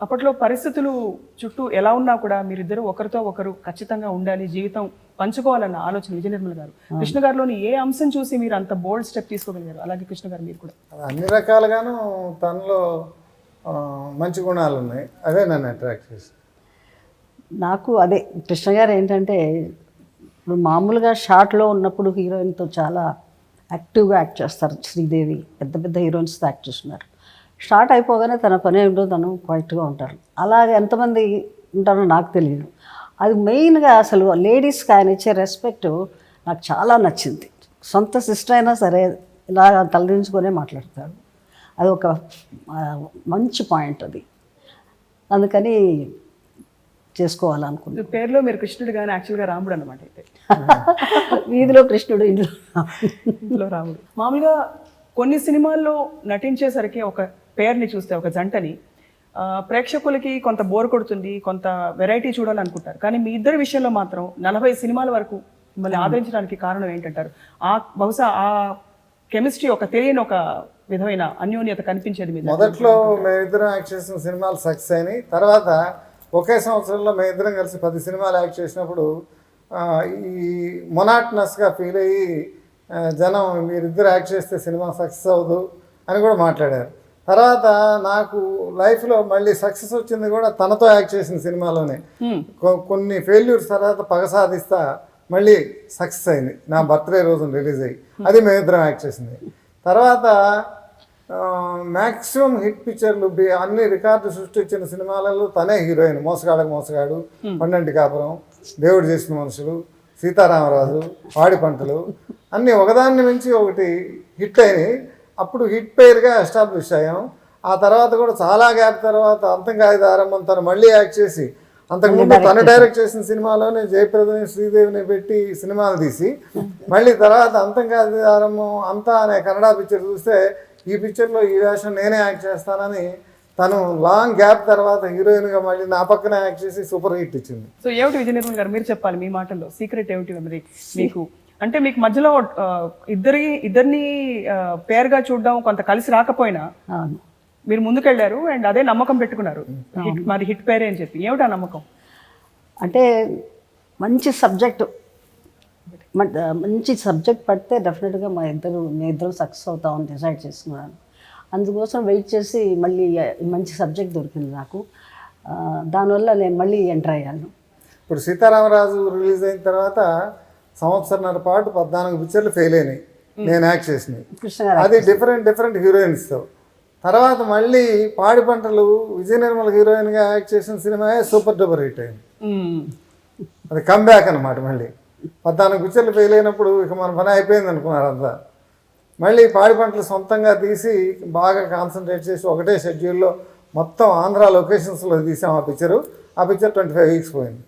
అప్పట్లో పరిస్థితులు చుట్టూ ఎలా ఉన్నా కూడా మీరిద్దరు ఒకరితో ఒకరు ఖచ్చితంగా ఉండాలి, జీవితం పంచుకోవాలన్న ఆలోచన విజయ నిర్మల్ గారు. కృష్ణ గారిలోని ఏ అంశం చూసి మీరు అంత బోల్డ్ స్టెప్ తీసుకోగలిగారు? అలాగే కృష్ణ గారు మీరు కూడా. అన్ని రకాలుగాను తనలో మంచి గుణాలు ఉన్నాయి, అదే నన్ను అట్రాక్ట్ చేసి. నాకు అదే కృష్ణ గారు ఏంటంటే, ఇప్పుడు మామూలుగా షార్ట్లో ఉన్నప్పుడు హీరోయిన్తో చాలా యాక్టివ్గా యాక్ట్ చేస్తారు. శ్రీదేవి పెద్ద పెద్ద హీరోయిన్స్తో యాక్ట్ చేస్తున్నారు. స్టార్ట్ అయిపోగానే తన పని ఏమిటో తను క్వైట్గా ఉంటారు. అలాగే ఎంతమంది ఉంటారో నాకు తెలియదు. అది మెయిన్గా అసలు లేడీస్కి ఆయన ఇచ్చే రెస్పెక్ట్ నాకు చాలా నచ్చింది. సొంత సిస్టర్ అయినా సరే ఇలా తలదించుకొనే మాట్లాడతాడు. అది ఒక మంచి పాయింట్ అది. అందుకని చేసుకోవాలనుకుంది. పేరులో మీరు కృష్ణుడు కానీ యాక్చువల్గా రాముడు అనమాట. అయితే వీధిలో కృష్ణుడు, ఇంట్లో రాముడు. మామూలుగా కొన్ని సినిమాల్లో నటించేసరికి ఒక పేరుని చూస్తే, ఒక జంటని ప్రేక్షకులకి కొంత బోర్ కొడుతుంది, కొంత వెరైటీ చూడాలనుకుంటారు. కానీ మీ ఇద్దరి విషయంలో మాత్రం 40 సినిమాల వరకు మిమ్మల్ని ఆదరించడానికి కారణం ఏంటంటారు? బహుశా ఆ కెమిస్ట్రీ, ఒక తెలియని ఒక విధమైన అన్యోన్యత కనిపించేది మీద. మొదట్లో మేమిద్దరం యాక్ట్ చేసిన సినిమాలు సక్సెస్ అయినాయి. తర్వాత ఒకే సంవత్సరంలో మేమిద్దరం కలిసి 10 సినిమాలు యాక్ట్ చేసినప్పుడు ఈ మొనాటనస్గా ఫీల్ అయ్యి జనం మీరిద్దరు యాక్ట్ చేస్తే సినిమా సక్సెస్ అవ్వదు అని కూడా మాట్లాడారు. తర్వాత నాకు లైఫ్లో మళ్ళీ సక్సెస్ వచ్చింది కూడా తనతో యాక్ట్ చేసిన సినిమాలోనే. కొన్ని ఫెయిల్యూర్స్ తర్వాత పగ సాధిస్తా మళ్ళీ సక్సెస్ అయింది, నా బర్త్డే రోజున రిలీజ్ అయ్యి. అది మేమిద్దరం యాక్ట్ చేసింది. తర్వాత మ్యాక్సిమం హిట్ పిక్చర్లు, అన్ని రికార్డు సృష్టించిన సినిమాలలో తనే హీరోయిన్. మోసగాడకు మోసగాడు, పండంటి కాపురం, దేవుడు చేసిన మనుషులు, సీతారామరాజు, పాడి పంటలు అన్నీ ఒకదాన్ని మించి ఒకటి హిట్ అయినాయి. అప్పుడు హిట్ పేరుగా ఎస్టాబ్లిష్ అయ్యాం. ఆ తర్వాత కూడా చాలా గ్యాప్ తర్వాత అంతంకాయద ఆరంభం తను మళ్ళీ యాక్ట్ చేసి, అంతకుముందు తను డైరెక్ట్ చేసిన సినిమాలోనే జయప్రదని శ్రీదేవిని పెట్టి సినిమాలు తీసి, మళ్ళీ తర్వాత అంతంకాయద ఆరంభం అంతా అనే కన్నడ పిక్చర్ చూస్తే ఈ పిక్చర్లో ఈ వేషం నేనే యాక్ట్ చేస్తానని తను లాంగ్ గ్యాప్ తర్వాత హీరోయిన్గా మళ్ళీ నా పక్కన యాక్ట్ చేసి సూపర్ హిట్ ఇచ్చింది. సో ఏమిటి విజయ నిర్మల్ గారు, మీరు చెప్పాలి మీ మాటల్లో సీక్రెట్ ఏమిటి మరి మీకు? అంటే మీకు మధ్యలో ఇద్దరిని పేరుగా చూడడం కొంత కలిసి రాకపోయినా మీరు ముందుకెళ్ళారు అండ్ అదే నమ్మకం పెట్టుకున్నారు, మరి హిట్ పేరే అని చెప్పి. ఏమిటి ఆ నమ్మకం? అంటే మంచి సబ్జెక్టు పడితే డెఫినెట్గా మీ ఇద్దరు సక్సెస్ అవుతామని డిసైడ్ చేసుకున్నాను. అందుకోసం వెయిట్ చేసి మళ్ళీ మంచి సబ్జెక్ట్ దొరికింది నాకు. దానివల్ల నేను మళ్ళీ ఎంటర్ అయ్యాను. ఇప్పుడు సీతారామరాజు రిలీజ్ అయిన తర్వాత సంవత్సరన్నర పాటు 14 పిక్చర్లు ఫెయిల్ అయినాయి నేను యాక్ట్ చేసినాయి. అది డిఫరెంట్ హీరోయిన్స్తో. తర్వాత మళ్ళీ పాడి పంటలు విజయ నిర్మల్ హీరోయిన్గా యాక్ట్ చేసిన సినిమా సూపర్ డూపర్ హిట్ అయింది. అది కమ్బ్యాక్ అనమాట. మళ్ళీ 14 పిక్చర్లు ఫెయిల్ అయినప్పుడు ఇక మన పని అయిపోయింది అనుకున్నారు అంతా. మళ్ళీ పాడి పంటలు సొంతంగా తీసి బాగా కాన్సన్ట్రేట్ చేసి ఒకటే షెడ్యూల్లో మొత్తం ఆంధ్ర లొకేషన్స్లో తీసాం ఆ పిక్చర్ 25 వీక్స్ పోయింది.